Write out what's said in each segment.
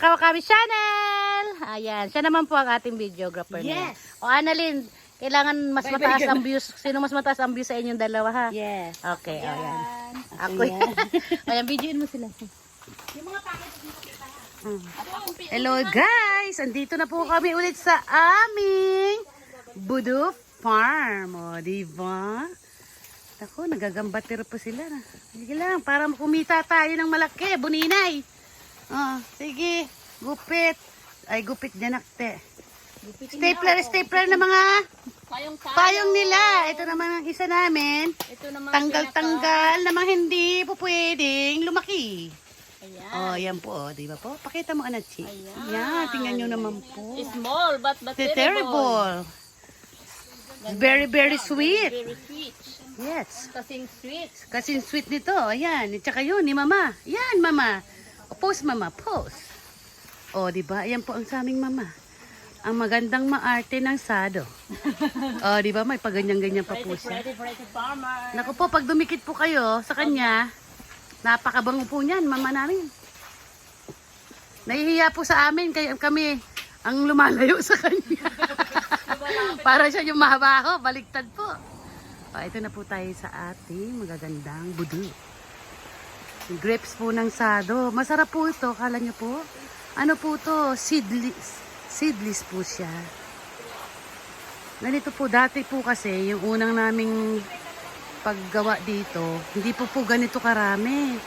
Kawakami Channel! Ayan, siya naman po ang ating videographer. Yes! O Annalyn, kailangan mas mataas ang views. Sino mas mataas ang views sa inyong dalawa, ha? Yes. Okay, Ayan. ayan. Ako yan. Ayan, videoin mo sila. Yung mga package dito kita. Hello guys! Andito na po kami ulit sa aming Budu Farm. O, diba? Ako, nagagambatir po sila. Sige lang, para kumita tayo ng malaki. Buninay. Sige. Gupit. Ay, gupit janakte. Stapler na mga payong nila. Ito naman ang isa namin. Tanggal-tanggal namang hindi po pwedeng lumaki. Ayan. Oh, yan po. Oh, di ba po? Pakita mo, Anachi. Yan, tingnan nyo naman po. Small but Terrible. Very, very sweet. Very sweet. Yes. Kasing sweet. Kasing sweet nito. Ayan. At saka yun, ni Mama. Yan, Mama. Post, Mama. Post. O, diba? Ayan po ang sa aming Mama. Ang magandang maarte ng sado. O, diba? May paganyan-ganyan pa po siya. Pretty farmer. Naku po, pag dumikit po kayo sa kanya, napakabango po niyan, Mama namin. Nahihiya po sa amin, kaya kami ang lumalayo sa kanya. Para siya yung mabaho, baliktad po. Ito na po tayo sa ating magagandang budu. Grapes po ng sado. Masarap po ito, kala nyo po. Ano po ito? Seedless po siya. Ganito po, dati po kasi, yung unang naming paggawa dito, hindi po ganito karami.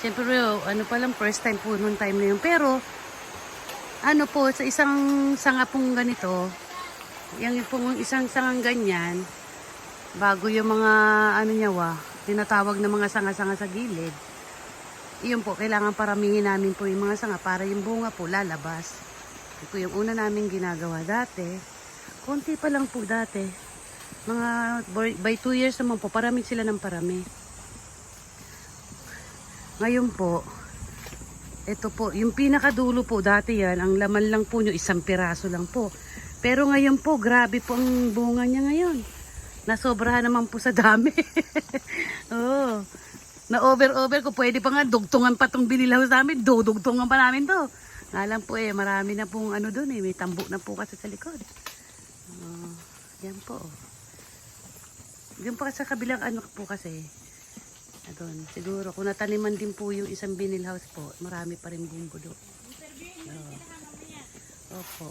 Siyempre, ano pa lang, first time po noong time na yun. Pero, ano po, sa isang sanga pong ganito, yung pong isang sangang ganyan, bago yung mga, ano niya tinatawag na mga sanga-sanga sa gilid, iyon po, kailangan paramihin namin po yung mga sanga para yung bunga po lalabas. Ito yung una namin ginagawa dati. Konti pa lang po dati. Mga, by 2 years naman po, parami sila ng parami. Ngayon po, ito po, yung pinakadulo po dati yan, ang laman lang po nyo, 1 piraso lang po. Pero ngayon po, grabe po ang bunga niya ngayon. Nasobrahan naman po sa dami. Oh, na-over ko, pwede pa nga, dugtungan pa itong binilaw sa amin, dudugtungan pa namin to. Nga lang po marami na pong ano doon may tambo na po kasi sa likod. Yan po. Yan po sa kabilang ano po kasi. Doon, siguro, kung nataniman din po yung isang vinyl house po, marami pa rin bumbo doon. Opo.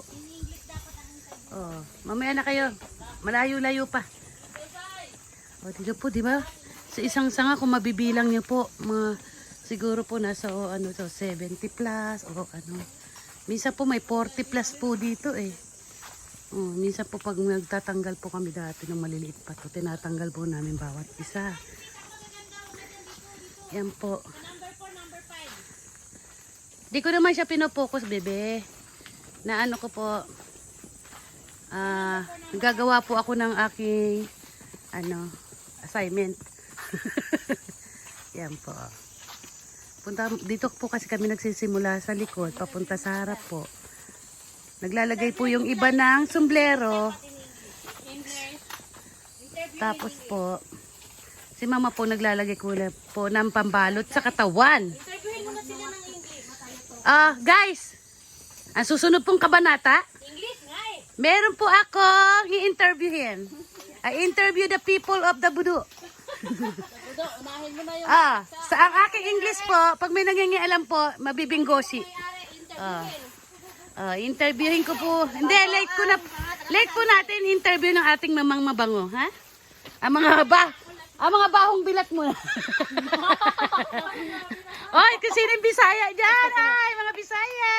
Mamaya na kayo. Malayo-layo pa. Dito po, di ba? Sa isang sanga, kung mabibilang niyo po, mga, siguro po nasa, 70 plus, ano. Minsan po may 40 plus po dito minsan po pag nagtatanggal po kami dati ng maliliit pa to, tinatanggal po namin bawat isa. Yan po. Di ko naman siya pinopokus, bebe. Na ano ko po, nagagawa po ako ng aking, assignment. Yan po. Dito po kasi kami nagsisimula sa likod, papunta sa harap po. Naglalagay po yung iba ng sombrero. Tapos po, si Mama po naglalagay ko po ng pambalot sa katawan. Guys, ang susunod pong kabanata, meron po ako i-interviewin. I interview the people of the Budu. Sa ang aking English po, pag may nangingialam po, mabibinggosi. Interviewin ko po. Hindi, late po natin interview ng ating mamang mabango, ha? Ang mga bahong bilat mo na. Oy, kasi yung Bisaya dyan, ay, mga Bisaya.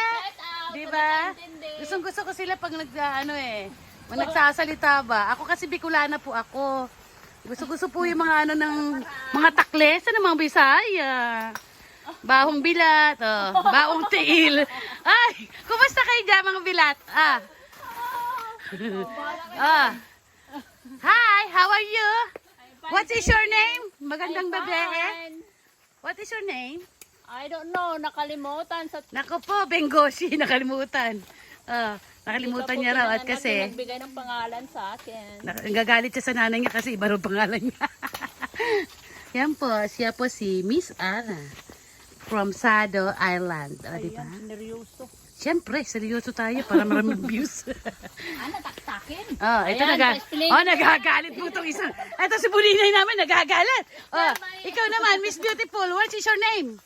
Diba? Gusto ko sila pag pag nagsasalita ba. Ako kasi Bicolana po ako. Gusto po yung mga ng mga taklesa ng mga Bisaya. Bahong bilat, baong tiil. Ay, kumusta kayo dyan mga bilat? Hi, how are you? What is your name? Magandang babae. What is your name? I don't know, nakalimutan sa... Nako po, Bengoshi, nakalimutan. Nakalimutan niya raw at kasi... Nagbigay ng pangalan sa akin. Nagagalit siya sa nanay niya kasi iba raw pangalan niya. Yan po, siya po si Miss Ana. from Sado Island. O, di ba? Ayan, neryoso. Siyempre, seryoso tayo para maraming views. Ano, taktakin? Oh, ito Ayan, explain. nagagalit po itong isang. Ito si Bulinay namin, nagagalit. Oh, ikaw naman, Miss Beautiful, what is your name?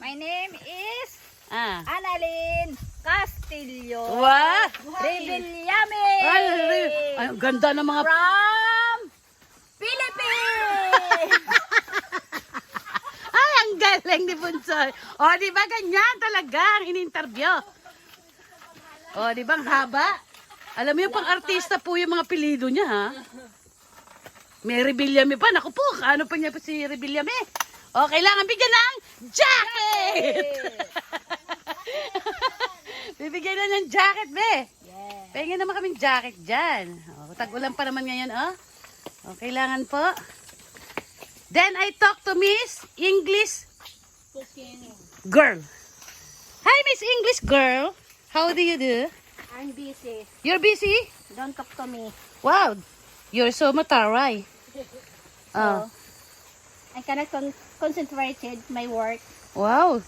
My name is Ah. Annalyn Castillo. Wow! Rebillame. Ay, ang ganda ng mga... From Philippines. Ay, ang galing ni Bunsoy. O, di ba ganyan talaga ang in-interview? O, di ba ang haba? Alam mo yung pang-artista po yung mga pilido niya, ha? May Rebillame pa. Naku po, ano pa niya pa si Rebillame? O, kailangan bigyan ng jacket! Bibigyan na ng jacket, be. Yeah. Pahingin naman kaming jacket dyan. O, tag-ulan pa naman ngayon, oh. O, kailangan po. Then I talk to Miss English Girl. Hi, Miss English Girl. How do you do? I'm busy. You're busy? Don't talk to me. Wow, you're so mataray. Oh, I cannot concentrate my work. wow.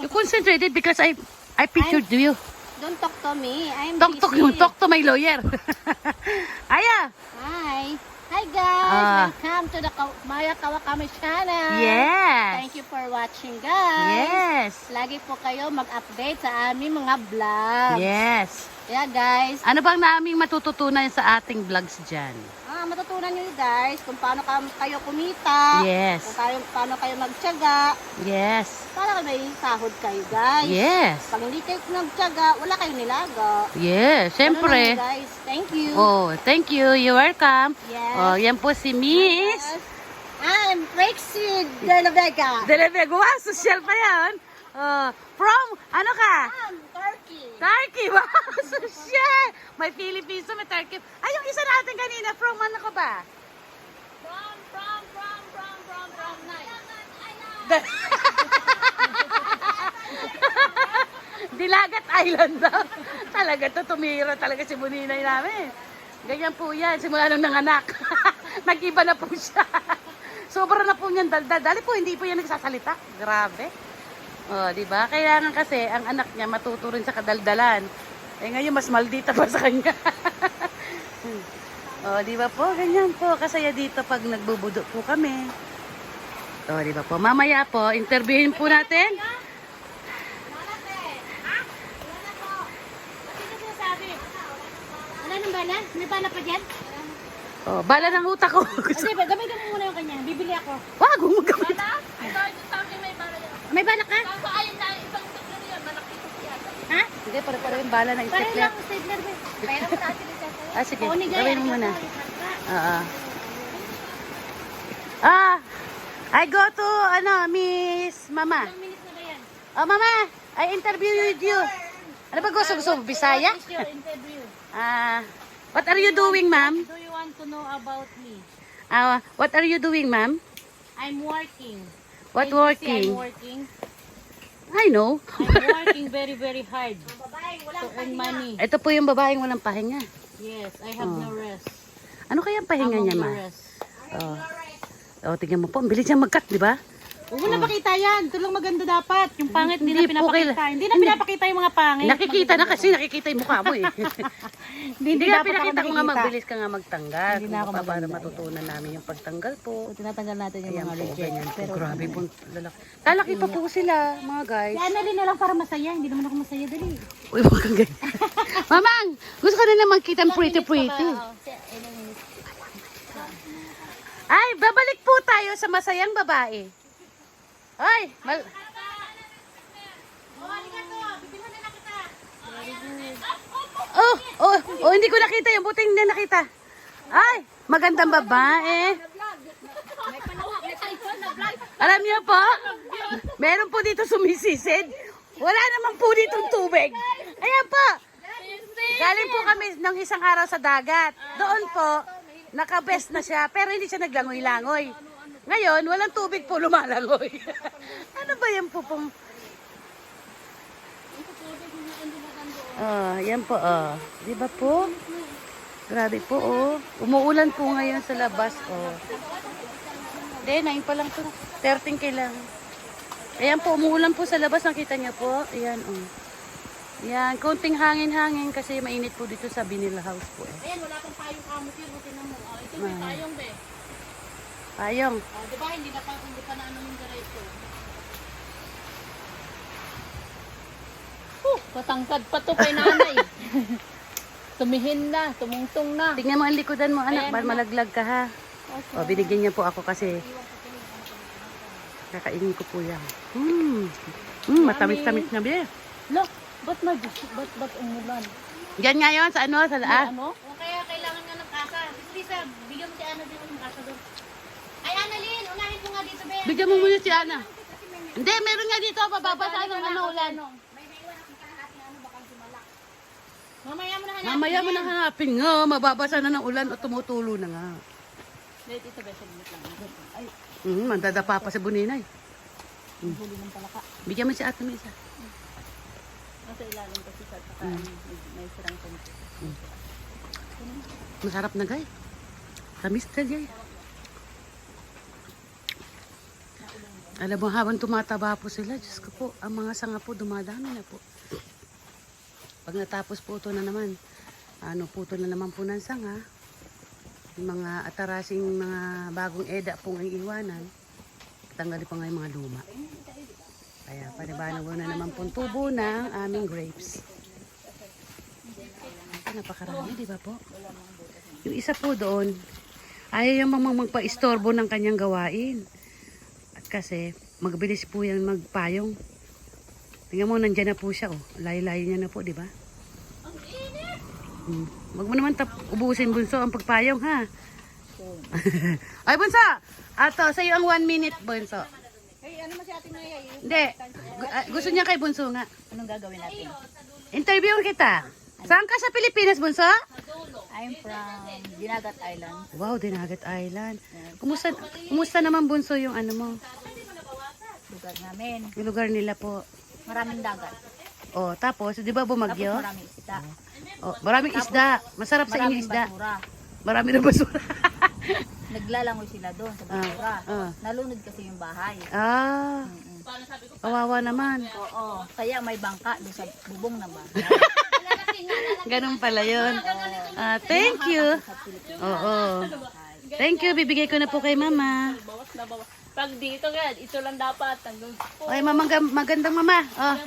You concentrated because I pictured you. Don't talk to me. I'm Talk to my lawyer. Aya. Hi. Hi guys. Ah. Welcome to the Maya Kawakami channel. Yes. Thank you for watching guys. Yes. Lagi po kayo mag-update sa aming mga vlog. Yes. Yeah guys. Ano bang naming matututunan sa ating vlogs dyan? Matutunan nyo guys kung paano kayo kumita. Yes. Kung paano kayo magtiyaga. Yes. Para may sahod kayo guys. Yes. Pag hindi kayo nagtiyaga, wala kayong nilaga. Yes, syempre. Ganun lang, guys. Thank you. Oh, thank you. You're welcome. Yes. Oh, yan po si Miss. Yes. I'm Rexy de la Vega. Delevego. Wow, social pa yan. From, ano ka? Turkey. Turkey. Wow, social. May Philippines, may Turkey. Ay, yung isa natin kanina, from ano ka ba? From Dilagat Island daw. Talaga to, tumira talaga si Buninay namin. Ganyan po yan, simula nung nanganak. Nag-iba na po siya. Sobra na po niyan daldal. Dali po, hindi po yan nagsasalita. Grabe. O, di ba? Kailangan kasi ang anak niya matuto rin sa kadaldalan. Eh ngayon, mas maldita pa sa kanya. O, di ba po? Ganyan po. Kasaya dito pag nagbubudo po kami. O, di ba po? Mamaya po, interviewin po natin. Wala nang bala? May bala pa dyan? O, bala ng utak ko. Kasi gamitin mo muna yung kanya. Bibili ako. Wag, gumagamit. May bala ka? Ha? Hindi, pare-pare yung bala ng Pareho stapler. lang, stapler ba? Pera mo natin isa sa'yo. Ah, sige. Oo, ni Gaya. Gawin mo muna. Oo. Ah, I go to, Miss Mama. Ilang minutes na ba yan? Oh, Mama, I interview with you. Ano ba gusto mo? Bisaya? What is your interview? What are you doing, ma'am? Do you want to know about me? What are you doing, ma'am? I'm working. What Can you see working? I'm working. I know. I'm working very, very hard to earn money. Ito po yung babaeng walang pahinga. Yes, I have no rest. Ano kaya ang pahinga niya, No ma? rest. Oh, tingnan mo po. Ang bilis niya mag-cut, di ba? Huwag mo na pakita yan. Ito lang maganda dapat. Yung pangit, hindi Hindi na po pinapakita. kaila- Hindi na pinapakita yung mga pangit. Nakikita na kasi, nakikita yung mukha mo eh. Hindi nga dapat ako pinakita ko nga nakikita. mabilis ka nga magtanggal. Hindi Kung na ako baka para maganda. matutunan namin yung pagtanggal po. So, tinatanggal natin yung Ayan mga po, reject. ganyan po. Pero Grabe po, lalaki. Lalaki pa po sila, mga guys. si Annalyn na lang para masaya. Hindi naman ako masaya. Dali. Uy, huwag kang ganyan. Mamang, gusto ko na naman kitang pretty. Ay, babalik po tayo sa masayang babae. Ay, hindi ko nakita yung buting na nakita. Ay, magandang babae. Alam niyo po, meron po dito sumisisid. Wala naman po ditong tubig. Ayan po. Galing po kami ng isang araw sa dagat. Doon po, nakabest na siya, pero hindi siya naglangoy-langoy. Ngayon, walang tubig po lumalangoy. Ano ba yan po pong... Yan po, Di ba po? Grabe po, Umuulan po ngayon sa labas, Hindi, 9 pa lang po. 13 kailangan. Ayan po, umuulan po sa labas. Nakita niyo po. Ayan, oh. Ayan, konting hangin-hangin kasi mainit po dito sa Binila House po. Ayan, wala pang payong kamot yun. Buti na mo. Oh, ito may payong, be. Payong. Oh, di ba? Hindi pa na ano yung diretso. Patangkad pa to kay nanay. Tumihin na, tumungtong na. Tingnan mo ang likodan mo, anak. Ayan, Baka malaglag ka, ha? O, binigyan niya po ako kasi kakainin ko po yan. Matamis-tamis na, be. Look, ba't umulan? Yan nga yun, sa ano, sa laas. Ano? O kaya kailangan nga ng kasa. Lisa, bigyan mo si Ana din ng kasa doon. Ay, Annalyn, unahin mo nga dito, be. Bigyan mo muna si Ana. Hindi, meron nga dito, mababasa ng ano ulan. May naiwan akong kalahating ano, baka sumalak. Mamaya mo na hanapin. Mamaya mo na hanapin nga, mababasa na ng ulan o tumutulo na nga. Dito, ito, be, salimit lang. Ay, Mandadapa pa sa buninay. huli ng palaka. Bigyan mo si Ate may isa. Nasa ilalim kasi sa saka may sirang konti. Masarap na, guys. Tamis na, guys. Alam mo, habang tumataba po sila, Diyos ko po, ang mga sanga po, dumadami na po. Pag natapos po ito na naman, puto na naman po ng sanga, yung mga atarasing mga bagong eda pong iiwanan, tanggalin pa nga yung mga luma. Kaya panibanaw na naman pong tubo ng aming grapes. Ay, napakarami, di ba po? Yung isa po doon, ayaw yung magpa-istorbo ng kanyang gawain. At kasi, magbilis po yan magpayong. Tingnan mo, nandyan na po siya. Oh. Layo-layo niya na po, di ba? Wag mo naman ubusin, Bunso, ang pagpayong, ha? Ay, Bunso! Ato, sa'yo ang 1 minute, Bunso. Hey, ano mo si Ate Maya? Hindi. Gusto niya kay Bunso nga. Anong gagawin natin? Interviewin kita. Saan ka sa Pilipinas, Bunso? I'm from Dinagat Island. Wow, Dinagat Island. Kumusta naman, Bunso, yung ano mo? Lugar namin. Yung lugar nila po. Maraming dagat. Oh, tapos, di ba Tapos bumagyo? maraming isda. Oh, maraming isda. Masarap sa inyo Maraming isda. basura. Marami na basura. Naglalangoy sila doon sa basura. ah. Nalunod kasi yung bahay. Kawawa naman. Oo. Kaya may bangka doon sa bubong ng bahay. Ganun pala yun. Thank you. Oo. Thank you. Bibigay ko na po kay Mama. Bawas na bawas. Pag dito gan, ito lang dapat. Hanggang Okay, magandang Mama. Oh.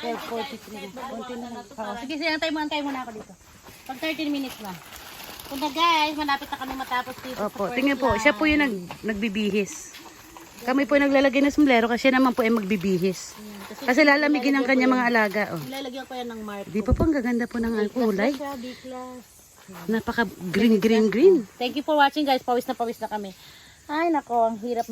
12:43. Konti na. sige, antay mo na ako dito. Pag 13 minutes na. Kung na guys, malapit na kami matapos dito. Opo, tingnan po. Siya po yung nagbibihis. Kami po naglalagay ng sombrero kasi siya naman po ay magbibihis. Kasi lalamigin ang kanya mga alaga. Oh. Ilalagyan ko yan ng mark. Di pa po ang gaganda po ng kulay. B-class. Napaka green. Thank you for watching guys. Pawis na kami. Ay nako, ang hirap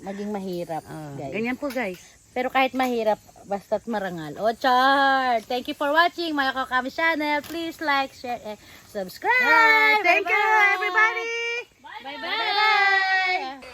maging mahirap, guys. Ganyan po, guys. Pero kahit mahirap, basta't marangal. O, char! Thank you for watching, my Kakami channel. Please like, share, and subscribe! Thank you, everybody! Bye-bye!